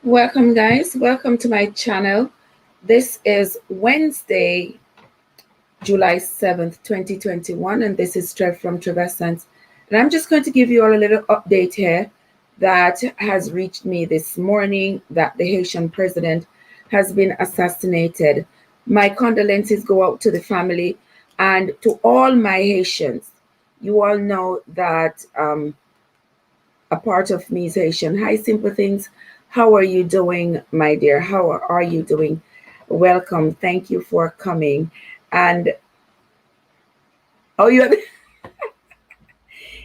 Welcome, guys. Welcome to my channel. This is Wednesday, July 7th, 2021, and this is Trev from Trevessence. And I'm just going to give you all a little update here that has reached me this morning that the Haitian president has been assassinated. My condolences go out to the family and to all my Haitians. You all know that a part of me is Haitian. Hi, Simple Things. How are you doing, my dear? How are you doing? Welcome. Thank you for coming. And oh, you have,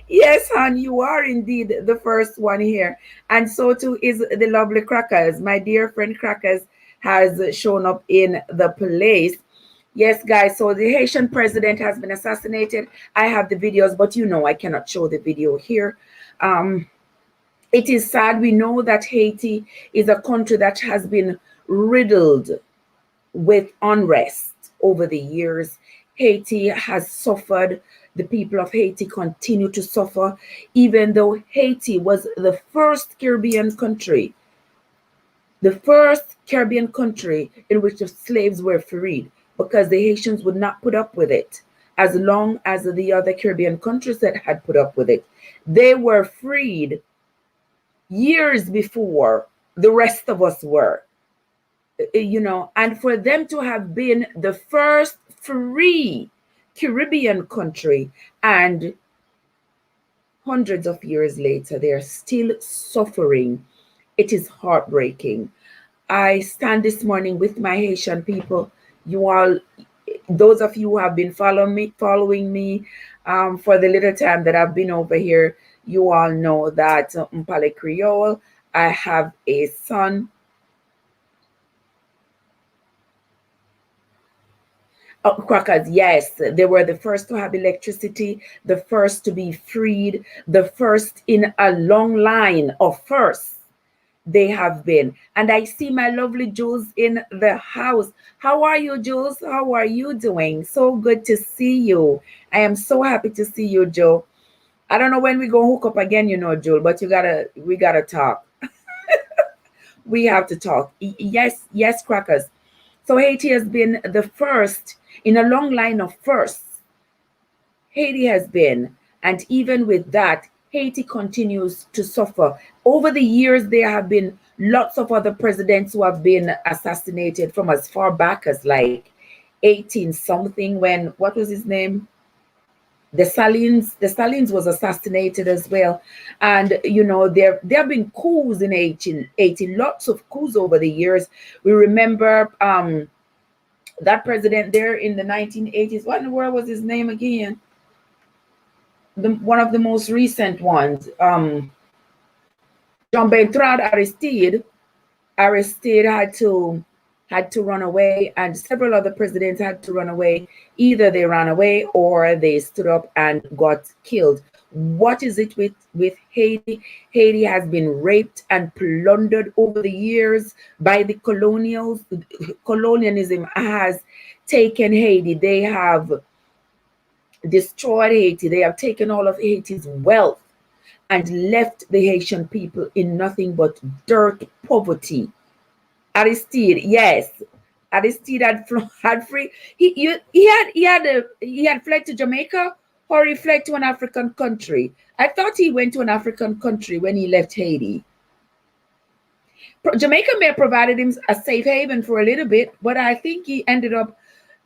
yes, hon, you are indeed the first one here. And so too is the lovely Crackers. My dear friend Crackers has shown up in the place. Yes, guys, so the Haitian president has been assassinated. I have the videos, but you know I cannot show the video here. It is sad. We know that Haiti is a country that has been riddled with unrest over the years. Haiti has suffered. The people of Haiti continue to suffer, even though Haiti was the first Caribbean country in which the slaves were freed, because the Haitians would not put up with it as long as the other Caribbean countries that had put up with it. They were freed years before the rest of us were, and for them to have been the first free Caribbean country, and hundreds of years later, they are still suffering. It is heartbreaking. I stand this morning with my Haitian people. You all, those of you who have been following me for the little time that I've been over here, you all know that Mpale Creole, I have a son. Oh, Crackers, yes, they were the first to have electricity, the first to be freed, the first in a long line of firsts. They have been. And I see my lovely Jules in the house. How are you, Jules? How are you doing? So good to see you. I am so happy to see you, Joe. I don't know when we go hook up again, Joel, but we gotta talk. We have to talk. Yes, Crackers. So Haiti has been the first in a long line of firsts. Haiti has been, and even with that, Haiti continues to suffer. Over the years, there have been lots of other presidents who have been assassinated from as far back as like 18 something, when, what was his name? The Salines was assassinated as well. And there have been coups in Haiti, lots of coups over the years. We remember that president there in the 1980s. What in the world was his name again? One of the most recent ones, Jean Bertrand Aristide. Aristide had to run away, and several other presidents had to run away. Either they ran away or they stood up and got killed. What is it with Haiti? Haiti has been raped and plundered over the years by the colonials. Colonialism has taken Haiti. They have destroyed Haiti. They have taken all of Haiti's wealth and left the Haitian people in nothing but dirt, poverty. Aristide, yes, Aristide had free. He had fled to Jamaica, or he fled to an African country. I thought he went to an African country when he left Haiti. Jamaica may have provided him a safe haven for a little bit, but I think he ended up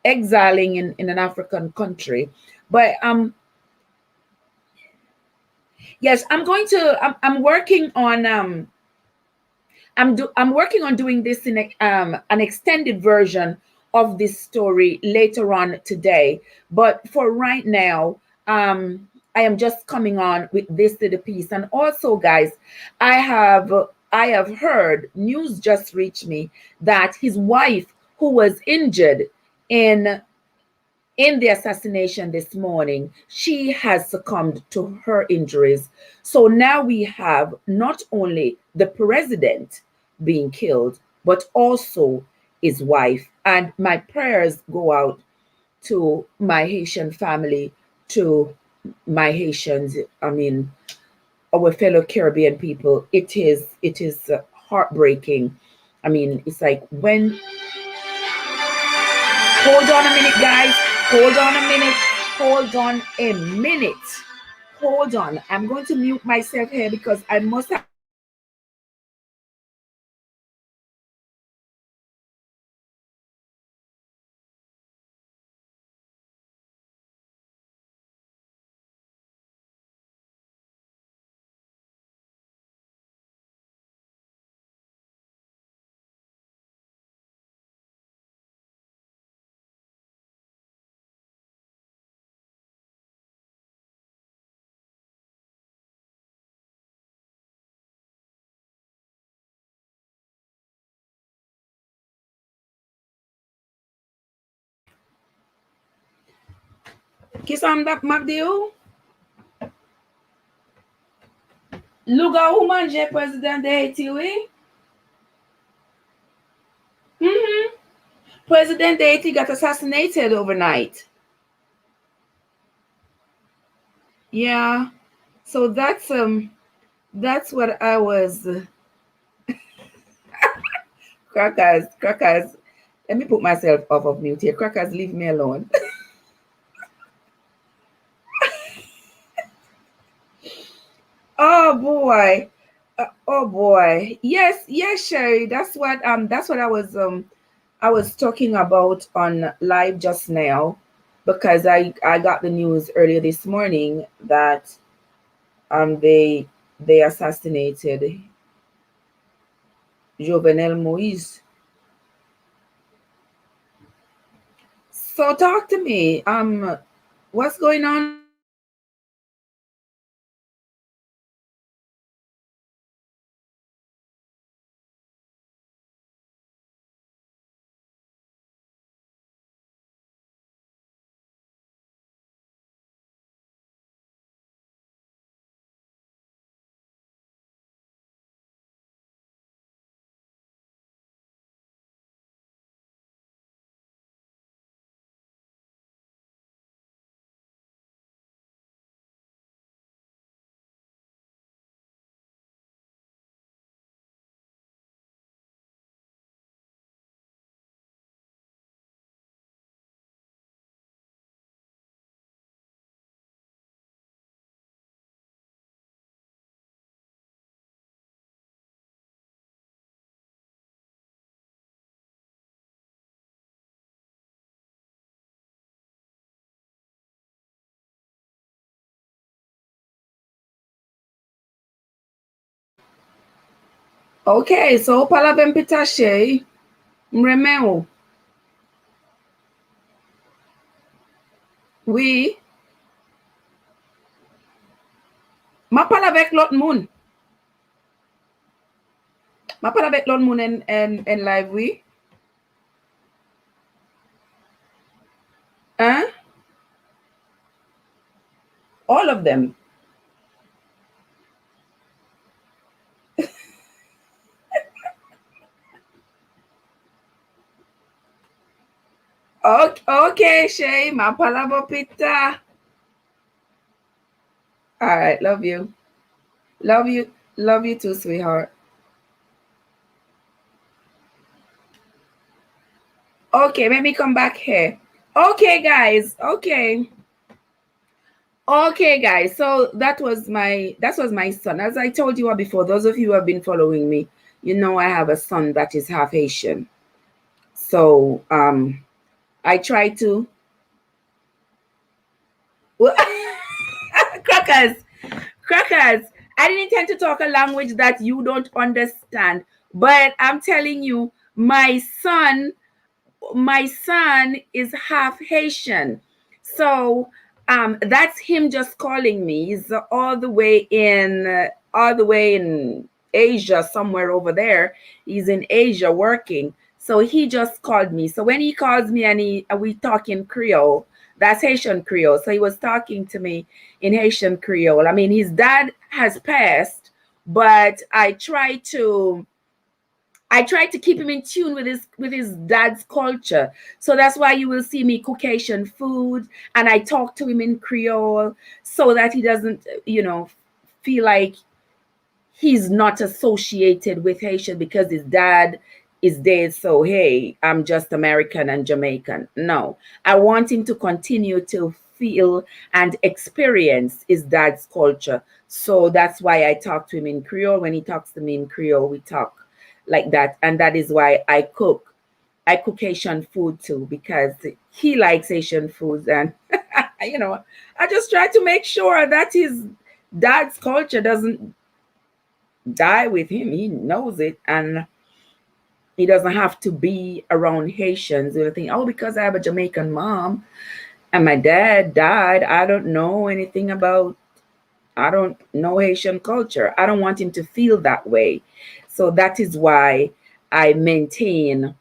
exiling in an African country. But yes, I'm working on I'm working on doing this in an extended version of this story later on today. But for right now, I am just coming on with this little piece. And also, guys, I have heard, news just reached me, that his wife, who was injured in the assassination this morning, she has succumbed to her injuries. So now we have not only the president being killed, but also his wife. And my prayers go out to my Haitian family, to my Haitians, our fellow Caribbean people. It is heartbreaking. I mean, it's like when, hold on a minute, guys. Hold on a minute. Hold on a minute. Hold on. I'm going to mute myself here because I must have. Kiss on that McDew. Luga ou manje président de Haiti, oui? Mm-hmm. President de Haiti got assassinated overnight. Yeah. So that's what I was. Crackers. Let me put myself off of mute here. Crackers, leave me alone. Oh boy. Oh boy. Yes, Sherry. That's what I was talking about on live just now, because I got the news earlier this morning that they assassinated Jovenel Moise. So talk to me. What's going on? Okay, so pala ben pitache. Mremen. Oui. Ma pala avec l'autre moun. Ma pala avec l'autre moun en live, oui. Hein? All of them. Okay, Shay. Ma pala pita. All right, love you. Love you. Love you too, sweetheart. Okay, let me come back here. Okay, guys. Okay, guys. So that was my son. As I told you before, those of you who have been following me, you know I have a son that is half Haitian. So I try to crackers. I didn't intend to talk a language that you don't understand, but I'm telling you, my son is half Haitian. So that's him just calling me. He's all the way in Asia, somewhere over there. He's in Asia working. So he just called me. So when he calls me and we talk in Creole, that's Haitian Creole. So he was talking to me in Haitian Creole. I mean, his dad has passed, but I try to keep him in tune with his dad's culture. So that's why you will see me cook Haitian food, and I talk to him in Creole so that he doesn't, feel like he's not associated with Haitian because his dad is dead. So, hey, I'm just American and Jamaican. No, I want him to continue to feel and experience his dad's culture. So that's why I talk to him in Creole. When he talks to me in Creole, we talk like that. And that is why I cook. I cook Haitian food too because he likes Haitian foods. And, I just try to make sure that his dad's culture doesn't die with him. He knows it, and he doesn't have to be around Haitians. They think, oh, because I have a Jamaican mom and my dad died, I don't know Haitian culture. I don't want him to feel that way. So I maintain,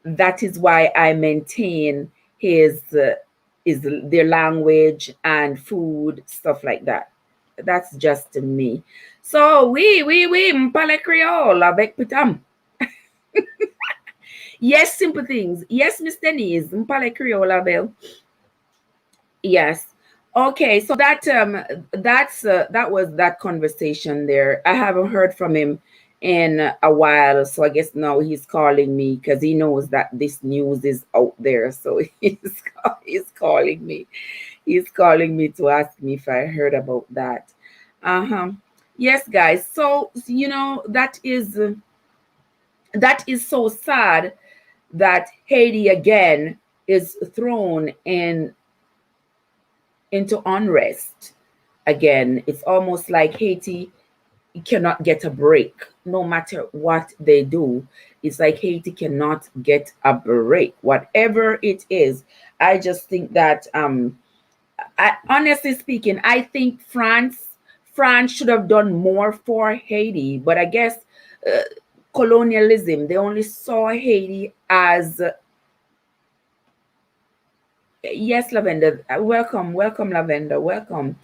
that is why I maintain his their language and food, stuff like that. That's just me. So we mpale Creole avec pitam. Yes, simple things. Yes, Miss Denise, mpale Creole Bell. Yes. Okay, so that was that conversation there. I haven't heard from him in a while, so I guess now he's calling me because he knows that this news is out there. So he's calling me. He's calling me to ask me if I heard about that. Uh-huh. Yes, guys. So that is so sad that Haiti again is thrown into unrest again. It's almost like Haiti cannot get a break no matter what they do. It's like Haiti cannot get a break, whatever it is. I just think that honestly speaking, I think France should have done more for Haiti, but I guess uh, colonialism, they only saw Haiti as yes, Lavender. Welcome, Lavender. Welcome.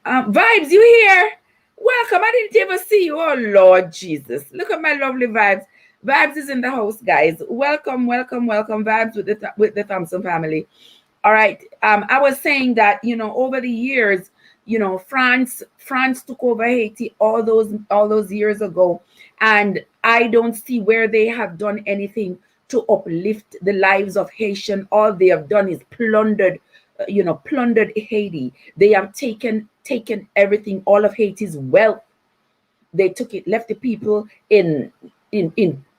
Vibes, you here? Welcome. I didn't ever see you. Oh Lord Jesus. Look at my lovely vibes. Vibes is in the house, guys. Welcome. Vibes with the Thompson family. All right. I was saying that, over the years, France took over Haiti all those years ago. And I don't see where they have done anything to uplift the lives of Haitian. All they have done is plundered Haiti. They have taken everything, all of Haiti's wealth. They took it, left the people in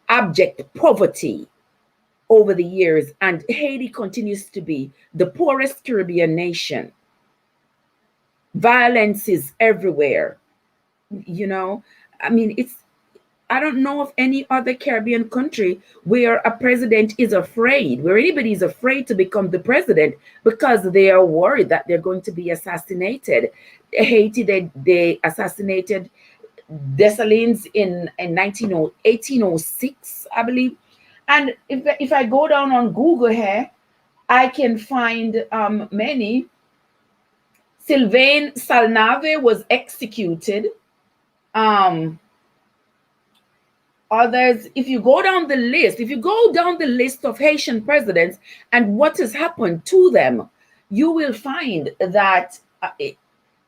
abject poverty over the years, and Haiti continues to be the poorest Caribbean nation. Violence is everywhere. You know, I mean, I don't know of any other Caribbean country where a president is afraid, where anybody is afraid to become the president because they are worried that they're going to be assassinated. Haiti, they assassinated Dessalines in 1806, I believe. And if I go down on Google here, I can find many. Sylvain Salnave was executed. Um, Others, if you go down the list of Haitian presidents and what has happened to them, you will find that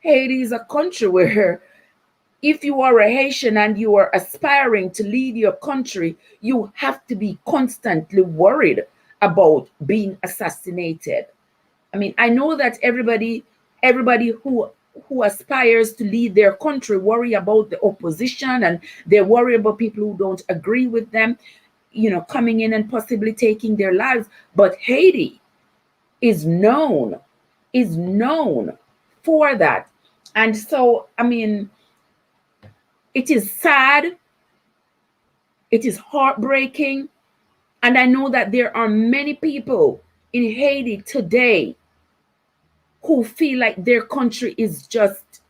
Haiti is a country where if you are a Haitian and you are aspiring to lead your country, you have to be constantly worried about being assassinated. I mean, I know that everybody who aspires to lead their country worry about the opposition, and they worry about people who don't agree with them, coming in and possibly taking their lives. But Haiti is known for that. And so, I mean, it is sad, it is heartbreaking, and I know that there are many people in Haiti today who feel like their country is just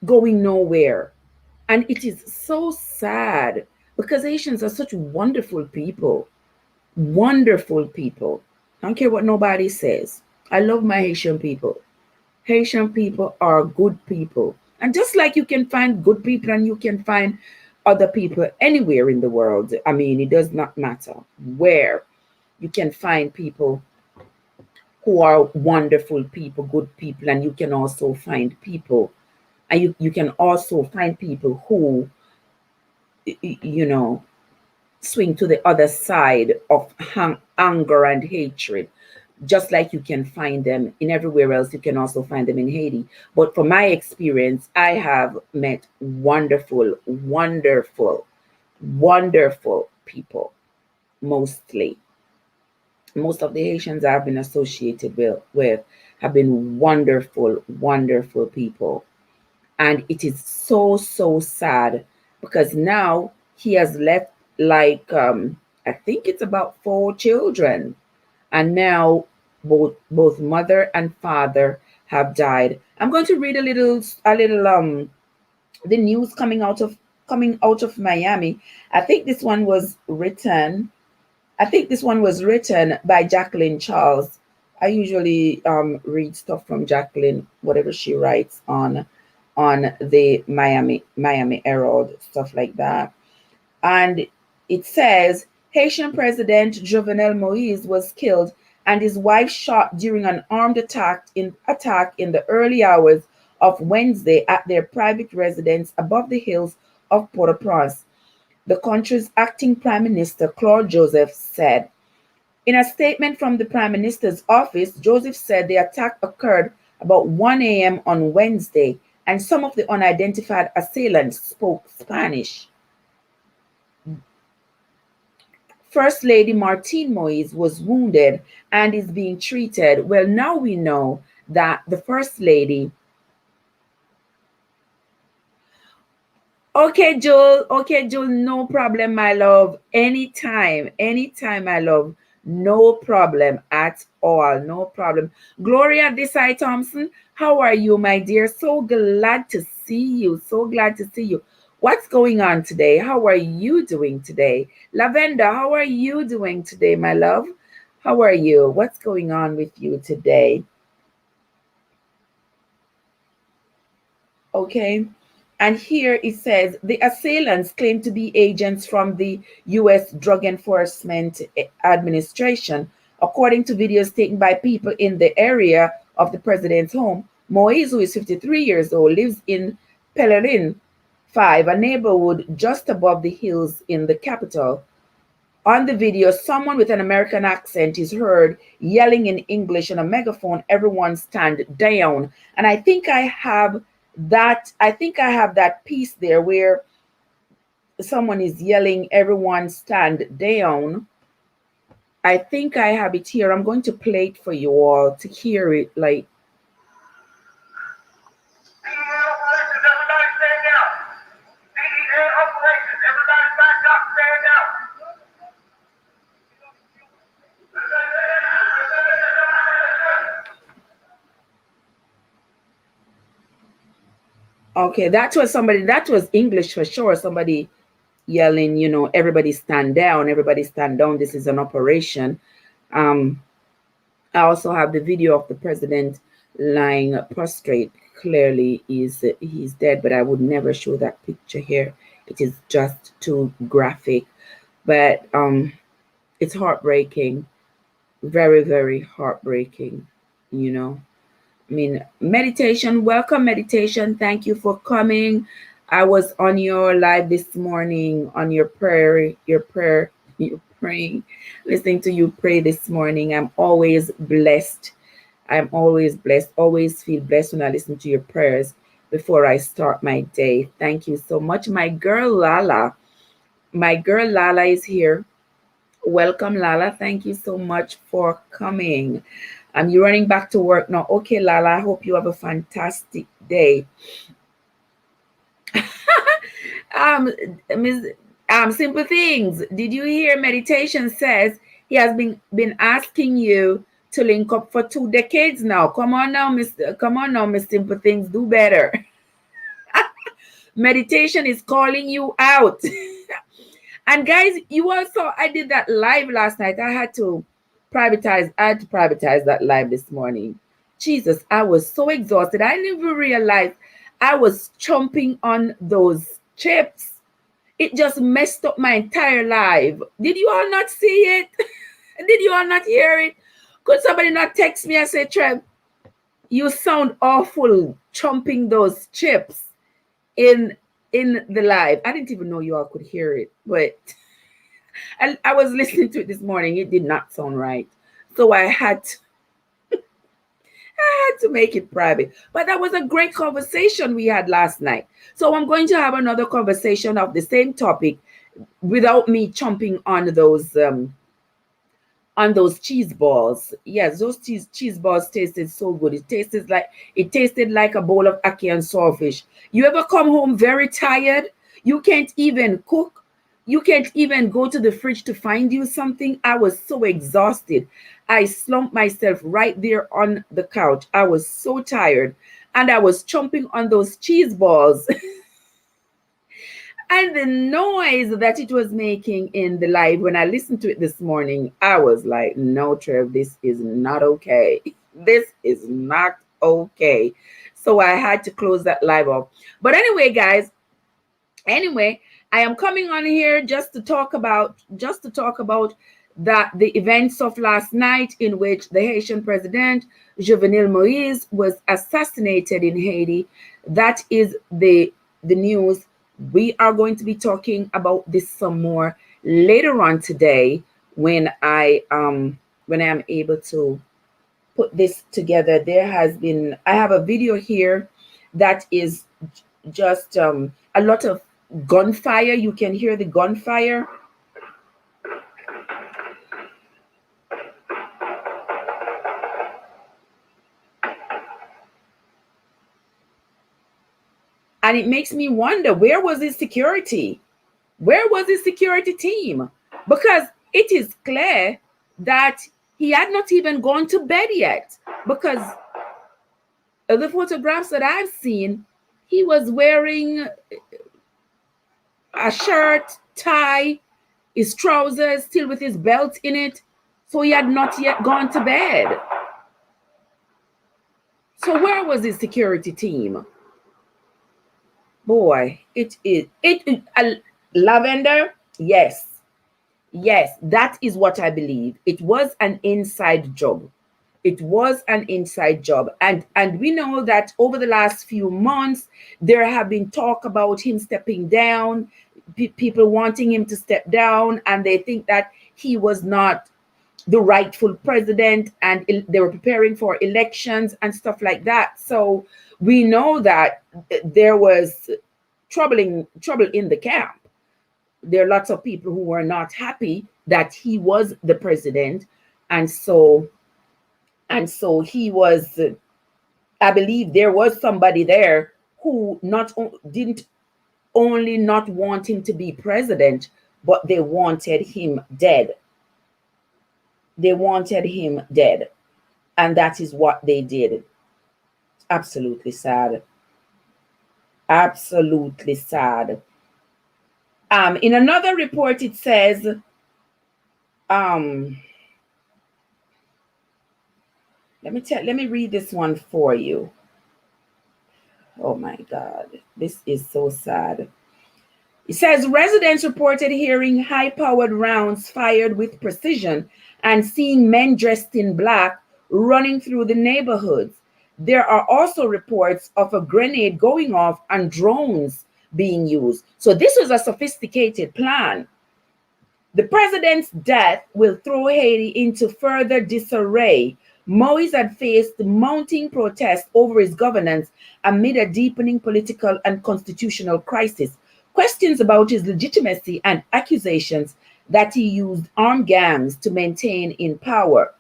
going nowhere. And it is so sad because Haitians are such wonderful people. Wonderful people. I don't care what nobody says. I love my Haitian people. Haitian people are good people. And just like you can find good people and you can find other people anywhere in the world, I mean, it does not matter where, you can find people who are wonderful people, good people, and you can also find people And you can also find people who, you know, swing to the other side of anger and hatred. Just like you can find them in everywhere else, you can also find them in Haiti. But from my experience, I have met wonderful, wonderful, wonderful people. Mostly, most of the Haitians I've been associated with have been wonderful, wonderful people. And it is so, so sad because now he has left, like, I think it's about 4 children. And now both mother and father have died. I'm going to read a little the news coming out of Miami. I think this one was written I think this one was written by Jacqueline Charles. I usually read stuff from Jacqueline, whatever she writes on the Miami Herald, stuff like that. And it says Haitian President Jovenel Moise was killed and his wife shot during an armed attack in the early hours of Wednesday at their private residence above the hills of Port-au-Prince, the country's acting Prime Minister Claude Joseph said. In a statement from the Prime Minister's office, Joseph said the attack occurred about 1 a.m. on Wednesday, and some of the unidentified assailants spoke Spanish. First Lady Martine Moise was wounded and is being treated. Well, now we know that the First Lady. Okay, Joel. Okay, Joel. No problem, my love. Anytime, my love. No problem at all. No problem. Gloria Desai Thompson, how are you, my dear? So glad to see you. So glad to see you. What's going on today? How are you doing today? Lavenda, how are you doing today, my love? How are you? What's going on with you today? Okay. And here it says the assailants claim to be agents from the U.S. Drug Enforcement Administration. According to videos taken by people in the area of the president's home, Moise, who is 53 years old, lives in Pelerin 5, a neighborhood just above the hills in the capital. On the video, someone with an American accent is heard yelling in English on a megaphone, "Everyone stand down." And I think I have that piece there where someone is yelling, "Everyone stand down." I think I have it here. I'm going to play it for you all to hear it. Like, everybody stand down. Operations. Everybody back up, stand down. Okay, that was English for sure. Somebody yelling, everybody stand down. This is an operation. Um, I also have the video of the president lying prostrate. Clearly, he's dead, but I would never show that picture here. It is just too graphic. But it's heartbreaking, very, very heartbreaking. I mean, meditation, welcome meditation. Thank you for coming. I was on your live this morning on your prayer, you're praying, listening to you pray this morning. I'm always blessed. Always feel blessed when I listen to your prayers before I start my day. Thank you so much. My girl Lala is here. Welcome, Lala. Thank you so much for coming. You're running back to work now. Okay, Lala, I hope you have a fantastic day. Ms. Simple Things, did you hear meditation says he has been asking you to link up for 2 decades now? Come on now, Miss Simple Things, do better. Meditation is calling you out. And guys, you also, I did that live last night. I had to privatize that live this morning. Jesus, I was so exhausted. I didn't even realize I was chomping on those chips. It just messed up my entire live. Did you all not see it? Did you all not hear it? Could somebody not text me and say, Trev, You sound awful chomping those chips in the live. I didn't even know you all could hear it, but I was listening to it this morning. It did not sound right. So I had to make it private. But that was a great conversation we had last night. So I'm going to have another conversation of the same topic without me chomping on those cheese balls. Yes, those cheese balls tasted so good. It tasted like a bowl of ackee and saltfish. You ever come home very tired? You can't even cook. You can't even go to the fridge to find you something. I was so exhausted. I slumped myself right there on the couch. I was so tired. And I was chomping on those cheese balls. And the noise that it was making in the live when I listened to it this morning, I was like, no, Trev, this is not okay. This is not okay. So I had to close that live off. But anyway, guys, I am coming on here just to talk about the events of last night in which the Haitian president Jovenel Moise was assassinated in Haiti. That is the news. We are going to be talking about this some more later on today when I am able to put this together. I have a video here that is just a lot of gunfire. You can hear the gunfire. And it makes me wonder, where was his security? Where was his security team? Because it is clear that he had not even gone to bed yet. Because the photographs that I've seen, he was wearing a shirt, tie, his trousers still with his belt in it. So he had not yet gone to bed. So where was his security team? Boy, lavender. Yes, that is what I believe. It was an inside job. And we know that over the last few months there have been talk about him stepping down, people wanting him to step down, and they think that he was not the rightful president, and they were preparing for elections and stuff like that. So we know that there was trouble in the camp. There are lots of people who were not happy that he was the president, and so he was. I believe there was somebody there who didn't only not want him to be president, but they wanted him dead. They wanted him dead, and that is what they did. Absolutely sad. Absolutely sad. In another report, it says, let me read this one for you. Oh my God, this is so sad. It says residents reported hearing high-powered rounds fired with precision and seeing men dressed in black running through the neighborhoods. There are also reports of a grenade going off and drones being used. So this was a sophisticated plan. The president's death will throw Haiti into further disarray. Moise had faced mounting protests over his governance amid a deepening political and constitutional crisis. Questions about his legitimacy and accusations that he used armed gangs to remain in power.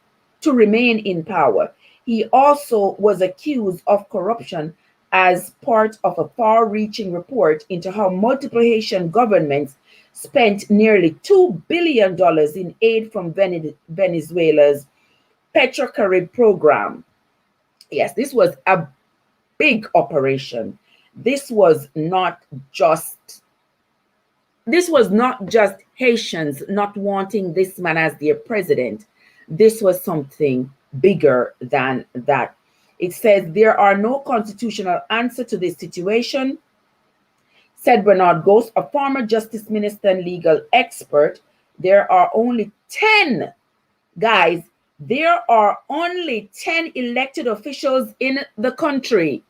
He also was accused of corruption as part of a far-reaching report into how multiple Haitian governments spent nearly $2 billion in aid from Venezuela's Petrocarib program. Yes, this was a big operation. This was not just Haitians not wanting this man as their president. This was something bigger than that. It says there are no constitutional answer to this situation, said Bernard Ghost, a former justice minister and legal expert. There are only 10 guys There are only 10 elected officials in the country.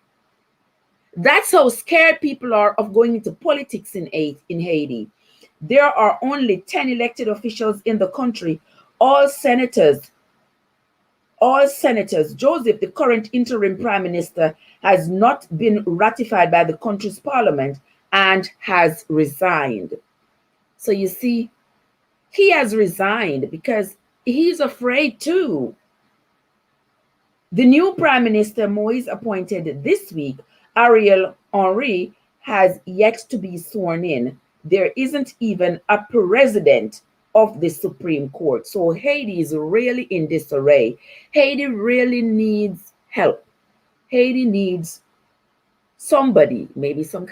That's how scared people are of going into politics in Haiti. There are only 10 elected officials in the country. All senators, all senators. Joseph, the current interim prime minister, has not been ratified by the country's parliament and has resigned. So you see, he has resigned because he's afraid too. The new Prime Minister Moise appointed this week, Ariel Henry, has yet to be sworn in. There isn't even a president of the Supreme Court. So Haiti is really in disarray. Haiti really needs help. Haiti needs somebody, maybe some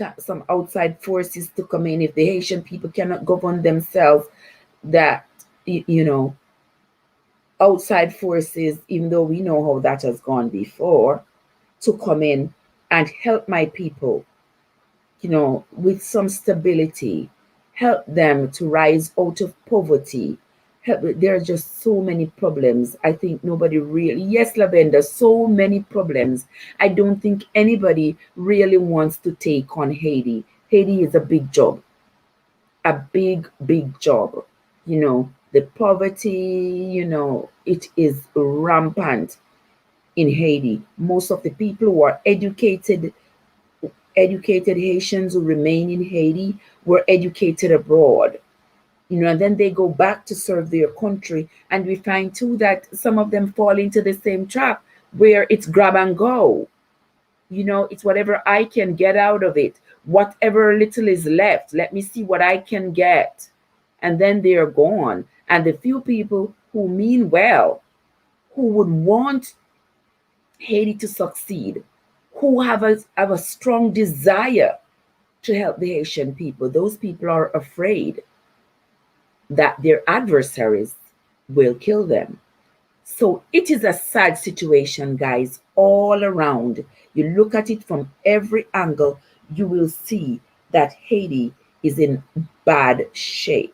outside forces to come in. If the Haitian people cannot govern themselves, that, you know, outside forces, even though we know how that has gone before, to come in and help my people, you know, with some stability, help them to rise out of poverty. There are just so many problems. I think nobody really, yes, Lavender, so many problems. I don't think anybody really wants to take on Haiti. Haiti is a big job, a big, big job. You know, the poverty, you know, it is rampant in Haiti. Most of the people who are educated Haitians who remain in Haiti were educated abroad. You know, and then they go back to serve their country. And we find too that some of them fall into the same trap where it's grab and go. You know, it's whatever I can get out of it. Whatever little is left, let me see what I can get. And then they are gone. And the few people who mean well, who would want Haiti to succeed, who have a strong desire to help the Haitian people, those people are afraid that their adversaries will kill them. So it is a sad situation, guys, all around. You look at it from every angle, you will see that Haiti is in bad shape.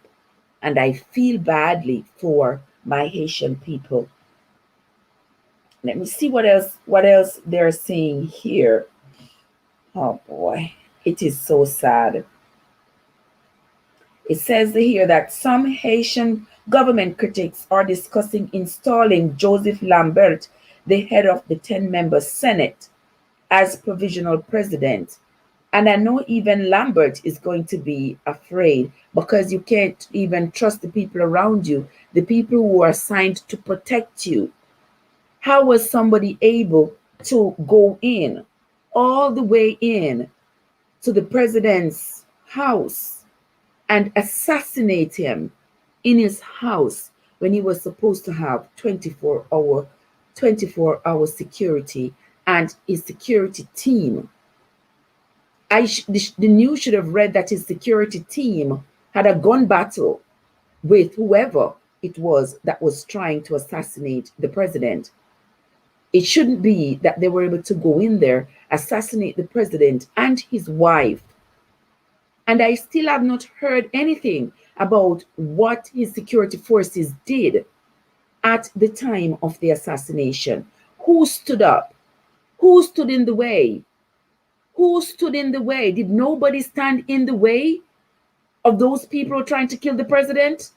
And I feel badly for my Haitian people. Let me see what else they're saying here. Oh boy, it is so sad. It says here that some Haitian government critics are discussing installing Joseph Lambert, the head of the 10-member Senate, as provisional president. And I know even Lambert is going to be afraid because you can't even trust the people around you, the people who are assigned to protect you. How was somebody able to go in, all the way in to the president's house and assassinate him in his house when he was supposed to have 24-hour security and his security team? The news should have read that his security team had a gun battle with whoever it was that was trying to assassinate the president. It shouldn't be that they were able to go in there, assassinate the president and his wife. And I still have not heard anything about what his security forces did at the time of the assassination. Who stood up? Who stood in the way? Who stood in the way? Did nobody stand in the way of those people trying to kill the president?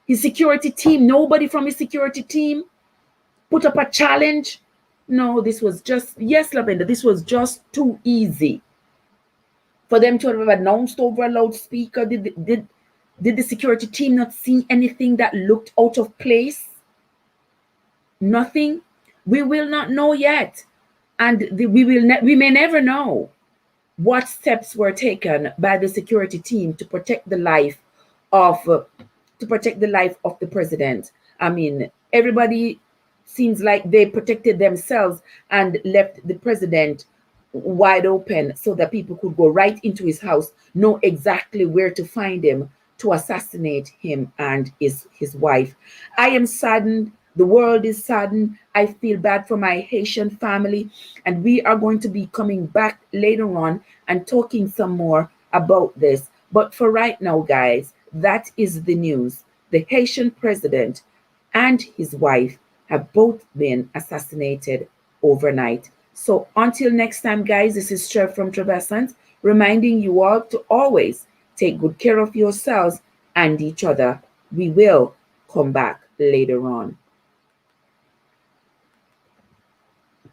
His security team, nobody from his security team put up a challenge? No, this was just, yes, Lavender, this was just too easy for them to have announced over a loudspeaker. Did the security team not see anything that looked out of place? Nothing. We will not know yet. And we may never know what steps were taken by the security team to protect the life of the president. I mean, everybody seems like they protected themselves and left the president wide open so that people could go right into his house, know exactly where to find him to assassinate him and his wife. I am saddened. The world is saddened. I feel bad for my Haitian family. And we are going to be coming back later on and talking some more about this. But for right now, guys, that is the news. The Haitian president and his wife have both been assassinated overnight. So until next time, guys, this is Trev from Trevassant, reminding you all to always take good care of yourselves and each other. We will come back later on.